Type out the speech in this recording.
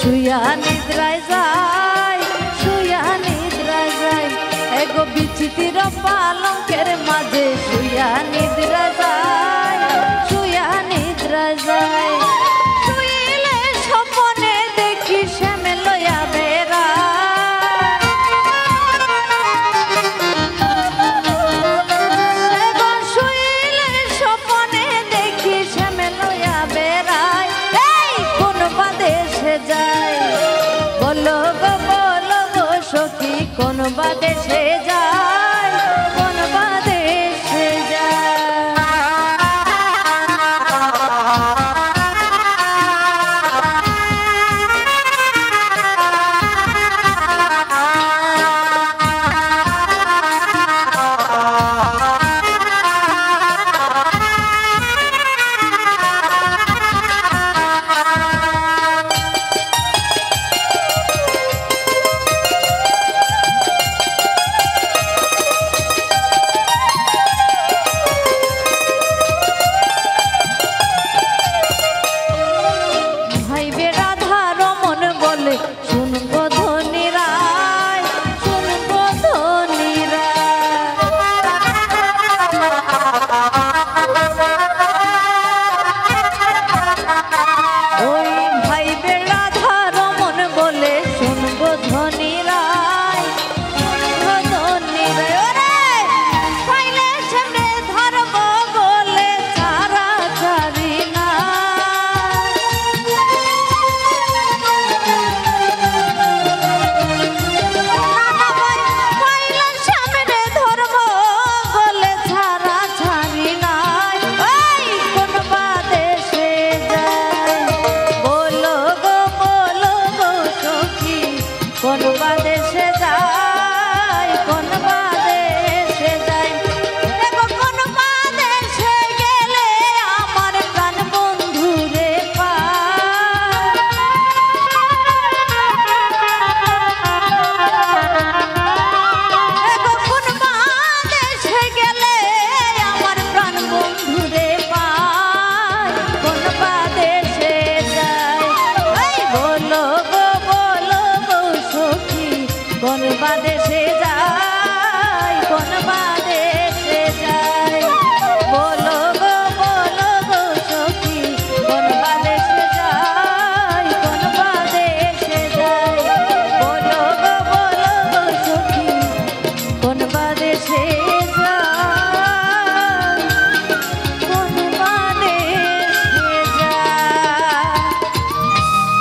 শুয়া নিদ্রায় যায়, শুয়া নিদ্রায় যায়, এগো বিচিত্র পালঙ্কের মাঝে শুয়া নিদ্রা যায়, শুয়া নিদ্রা যায়। শুইলে স্বপ্নে দেখি শ্যামে লইয়া বেড়ায়, এগো শুইলে স্বপ্নে দেখি শ্যামে লইয়া বেড়ায়। এই কোন বাদেশে যায় বলো গো সখী, কোন বাদেশে যায়, কোন বাদেশে যায়। কোন বাদেশে যায়, কোন বাদেশে যায়, দেখো কোন বাদেশে গেলে আমার প্রাণ বন্ধু রে পায়। দেখো কোন বাদেশে গেলে আমার প্রাণ বন্ধু রে পায়, কোন বাদেশে যায়। এই বলো গো সখী, কোন বাদেশে